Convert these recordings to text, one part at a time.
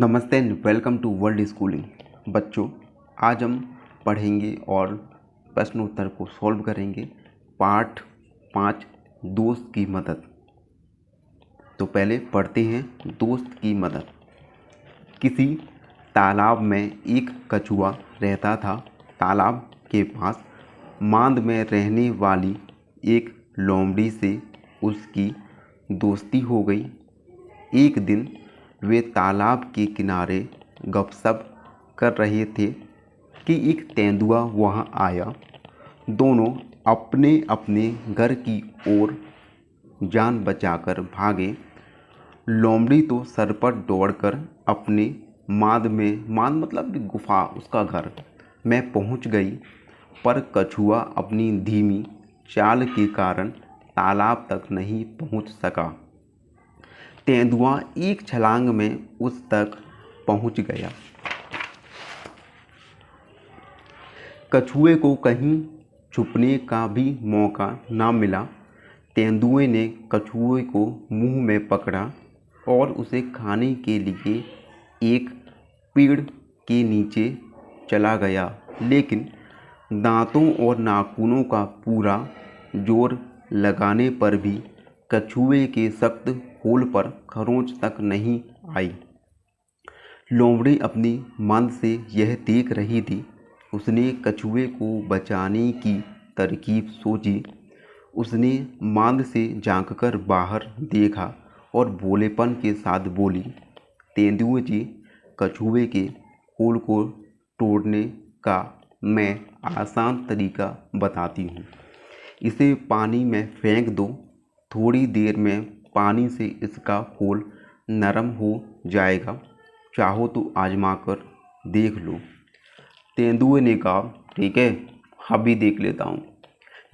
नमस्ते and welcome to world schooling. बच्चों, आज हम पढ़ेंगे और प्रश्न उत्तर को सॉल्व करेंगे। पार्ट 5, दोस्त की मदद। तो पहले पढ़ते हैं दोस्त की मदद। किसी तालाब में एक कछुआ रहता था। तालाब के पास मांद में रहने वाली एक लोमड़ी से उसकी दोस्ती हो गई। एक दिन वे तालाब के किनारे गपशप कर रहे थे कि एक तेंदुआ वहां आया। दोनों अपने अपने घर की ओर जान बचाकर भागे। लोमड़ी तो सरपट दौड़कर अपने मांद मतलब गुफा, उसका घर में पहुंच गई, पर कछुआ अपनी धीमी चाल के कारण तालाब तक नहीं पहुंच सका। तेंदुआ एक छलांग में उस तक पहुंच गया। कछुए को कहीं छुपने का भी मौका न मिला। तेंदुए ने कछुए को मुंह में पकड़ा और उसे खाने के लिए एक पेड़ के नीचे चला गया, लेकिन दांतों और नाखूनों का पूरा जोर लगाने पर भी कछुए के सख्त खोल पर खरोंच तक नहीं आई। लोमड़ी अपनी मंद से यह देख रही थी। उसने कछुए को बचाने की तरकीब सोची। उसने मांद से झांककर बाहर देखा और भोलेपन के साथ बोली, तेंदुए जी, कछुए के खोल को तोड़ने का मैं आसान तरीका बताती हूँ। इसे पानी में फेंक दो। थोड़ी देर में पानी से इसका खोल नरम हो जाएगा। चाहो तो आजमा कर देख लो। तेंदुए ने कहा, ठीक है, अभी देख लेता हूँ।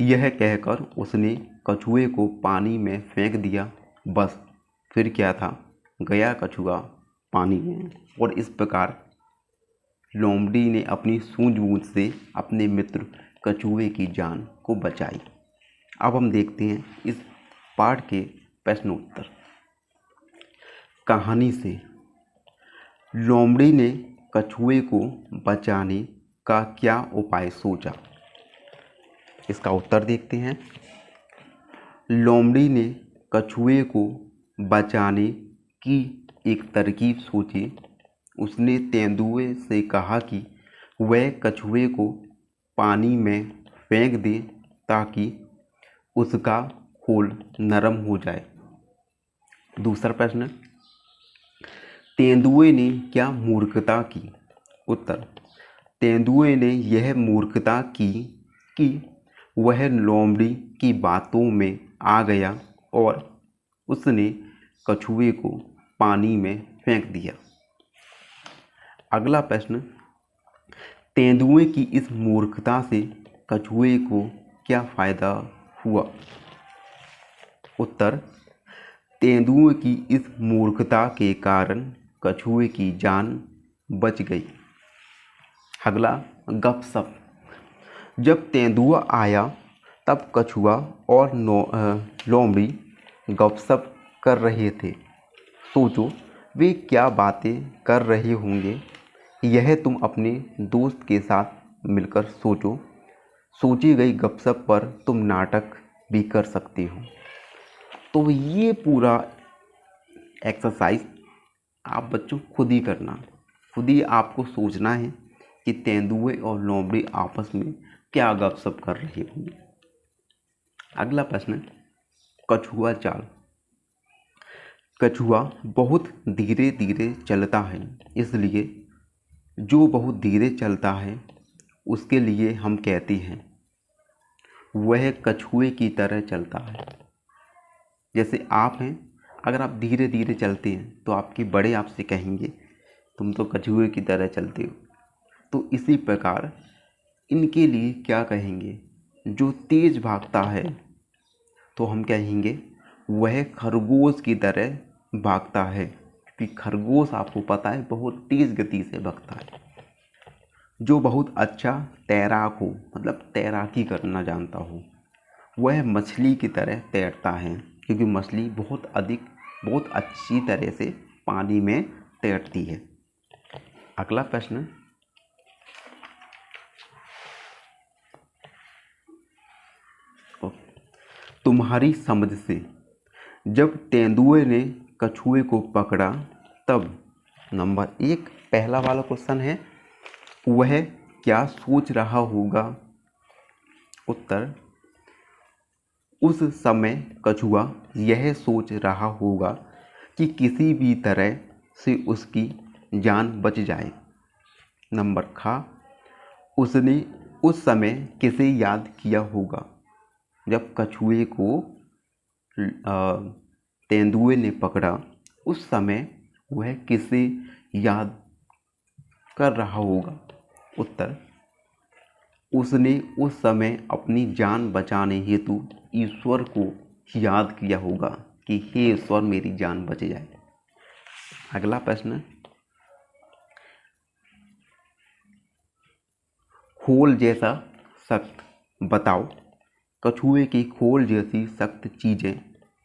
यह कहकर उसने कछुए को पानी में फेंक दिया। बस फिर क्या था, गया कछुआ पानी में। और इस प्रकार लोमड़ी ने अपनी सूझबूझ से अपने मित्र कछुए की जान को बचाई। अब हम देखते हैं इस पाठ के प्रश्न उत्तर। कहानी से लोमड़ी ने कछुए को बचाने का क्या उपाय सोचा? इसका उत्तर देखते हैं। लोमड़ी ने कछुए को बचाने की एक तरकीब सोची। उसने तेंदुए से कहा कि वह कछुए को पानी में फेंक दे ताकि उसका खोल नरम हो जाए। दूसरा प्रश्न, तेंदुए ने क्या मूर्खता की? उत्तर, तेंदुए ने यह मूर्खता की कि वह लोमड़ी की बातों में आ गया और उसने कछुए को पानी में फेंक दिया। अगला प्रश्न, तेंदुए की इस मूर्खता से कछुए को क्या फायदा हुआ? उत्तर, तेंदुए की इस मूर्खता के कारण कछुए की जान बच गई। अगला, गपशप। जब तेंदुआ आया तब कछुआ और लोमड़ी गपशप कर रहे थे। सोचो वे क्या बातें कर रहे होंगे। यह तुम अपने दोस्त के साथ मिलकर सोचो। सोची गई गपशप पर तुम नाटक भी कर सकते हो। तो ये पूरा एक्सरसाइज आप बच्चों खुद ही करना। खुद ही आपको सोचना है कि तेंदुए और लोमड़ी आपस में क्या गपशप कर रहे होंगे। अगला प्रश्न, कछुआ चाल। कछुआ बहुत धीरे धीरे चलता है, इसलिए जो बहुत धीरे चलता है उसके लिए हम कहते हैं वह कछुए की तरह चलता है। जैसे आप हैं, अगर आप धीरे धीरे चलते हैं तो आपके बड़े आपसे कहेंगे तुम तो कछुए की तरह चलते हो। तो इसी प्रकार इनके लिए क्या कहेंगे? जो तेज भागता है तो हम कहेंगे वह खरगोश की तरह भागता है, क्योंकि खरगोश आपको पता है बहुत तेज गति से भागता है। जो बहुत अच्छा तैराक हो, मतलब तैराकी करना जानता हो, वह मछली की तरह तैरता है, क्योंकि मछली बहुत अच्छी तरह से पानी में तैरती है। अगला प्रश्न, तुम्हारी समझ से जब तेंदुए ने कछुए को पकड़ा तब, नंबर 1 पहला वाला क्वेश्चन है, वह क्या सोच रहा होगा? उत्तर, उस समय कछुआ यह सोच रहा होगा कि किसी भी तरह से उसकी जान बच जाए। नंबर खा, उसने उस समय किसे याद किया होगा? जब कछुए को तेंदुए ने पकड़ा उस समय वह किसे याद कर रहा होगा? उत्तर, उसने उस समय अपनी जान बचाने हेतु ईश्वर को याद किया होगा कि हे ईश्वर मेरी जान बच जाए। अगला प्रश्न, खोल जैसा सख्त बताओ, कछुए की खोल जैसी सख्त चीज़ें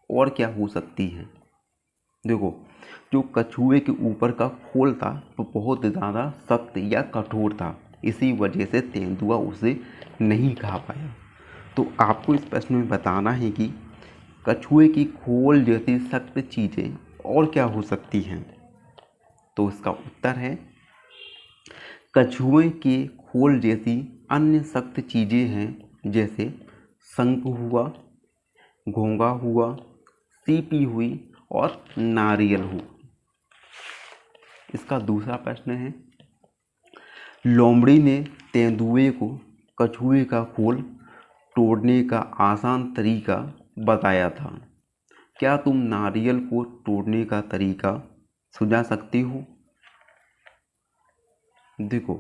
और क्या हो सकती हैं? देखो, जो कछुए के ऊपर का खोल था वो बहुत ज़्यादा सख्त या कठोर था, इसी वजह से तेंदुआ उसे नहीं खा पाया। तो आपको इस प्रश्न में बताना है कि कछुए की खोल जैसी सख्त चीज़ें और क्या हो सकती हैं। तो इसका उत्तर है, कछुए के खोल जैसी अन्य सख्त चीज़ें हैं जैसे शंख हुआ, घोंघा हुआ, सीपी हुई और नारियल हुआ। इसका दूसरा प्रश्न है, लोमड़ी ने तेंदुए को कछुए का खोल तोड़ने का आसान तरीका बताया था। क्या तुम नारियल को तोड़ने का तरीका सुझा सकती हो? देखो,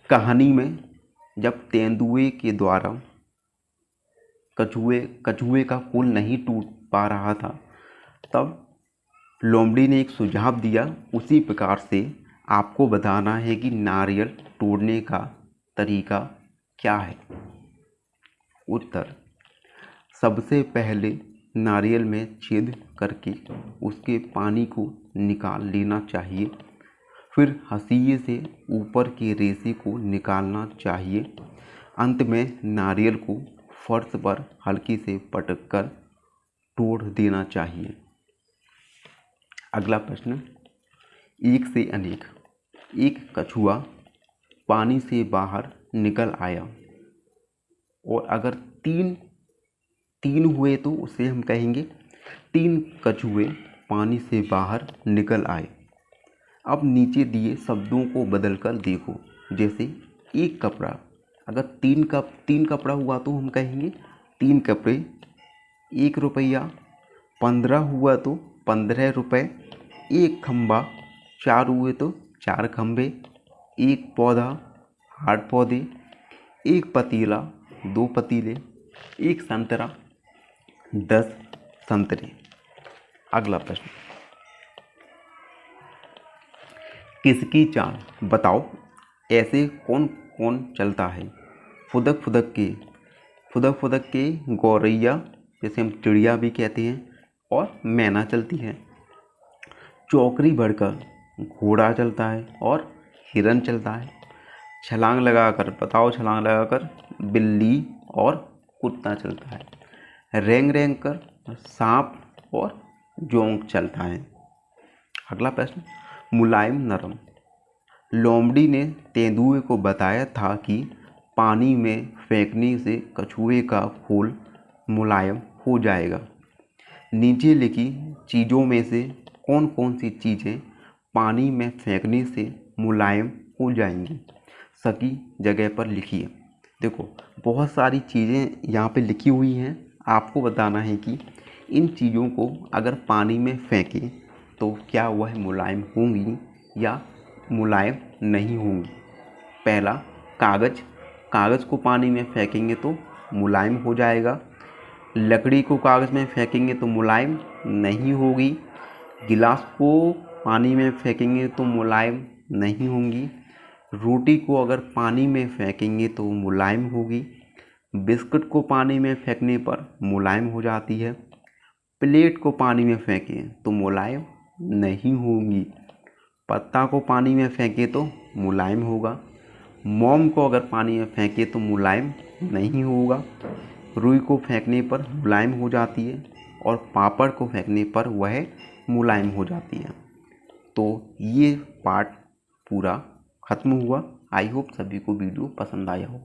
कहानी में जब तेंदुए के द्वारा कछुए का खोल नहीं टूट पा रहा था तब लोमड़ी ने एक सुझाव दिया, उसी प्रकार से आपको बताना है कि नारियल तोड़ने का तरीका क्या है। उत्तर, सबसे पहले नारियल में छेद करके उसके पानी को निकाल लेना चाहिए, फिर हंसिये से ऊपर के रेशे को निकालना चाहिए, अंत में नारियल को फर्श पर हल्के से पटक कर तोड़ देना चाहिए। अगला प्रश्न, एक से अनेक। एक कछुआ पानी से बाहर निकल आया और अगर तीन हुए तो उसे हम कहेंगे 3 कछुए पानी से बाहर निकल आए। अब नीचे दिए शब्दों को बदलकर देखो, जैसे एक कपड़ा, अगर 3 कपड़ा हुआ तो हम कहेंगे 3 कपड़े, 1 रुपया, 15 हुआ तो 15 रुपये, 1 खंबा, 4 हुए तो 4 खंबे, 1 पौधा, 8 पौधे, 1 पतीला, 2 पतीले, 1 संतरा, 10 संतरे। अगला प्रश्न, किसकी चाल बताओ, ऐसे कौन कौन चलता है? फुदक फुदक के गौरैया, जैसे हम चिड़िया भी कहते हैं, और मैना चलती है। चौकड़ी बढ़कर घोड़ा चलता है और हिरन चलता है। छलांग लगाकर बिल्ली और कुत्ता चलता है। रेंग रेंग कर सांप और जोंक चलता है। अगला प्रश्न, मुलायम नरम। लोमड़ी ने तेंदुए को बताया था कि पानी में फेंकने से कछुए का खोल मुलायम हो जाएगा। नीचे लिखी चीज़ों में से कौन कौन सी चीज़ें पानी में फेंकने से मुलायम हो जाएंगी? सही जगह पर लिखिए। देखो, बहुत सारी चीज़ें यहाँ पे लिखी हुई हैं, आपको बताना है कि इन चीज़ों को अगर पानी में फेंकें तो क्या वह मुलायम होंगी या मुलायम नहीं होंगी। पहला, कागज़ को पानी में फेंकेंगे तो मुलायम हो जाएगा। लकड़ी को कागज़ में फेंकेंगे तो मुलायम नहीं होगी। गिलास को पानी में फेंकेंगे तो मुलायम नहीं होंगी। रोटी को अगर पानी में फेंकेंगे तो मुलायम होगी। बिस्कुट को पानी में फेंकने पर मुलायम हो जाती है। प्लेट को पानी में फेंकें तो मुलायम नहीं होंगी। पत्ता को पानी में फेंके तो मुलायम होगा। मोम को अगर पानी में फेंके तो मुलायम नहीं होगा। रुई को फेंकने पर मुलायम हो जाती है और पापड़ को फेंकने पर वह मुलायम हो जाती है। तो ये पार्ट पूरा ख़त्म हुआ। आई होप सभी को वीडियो पसंद आया हो।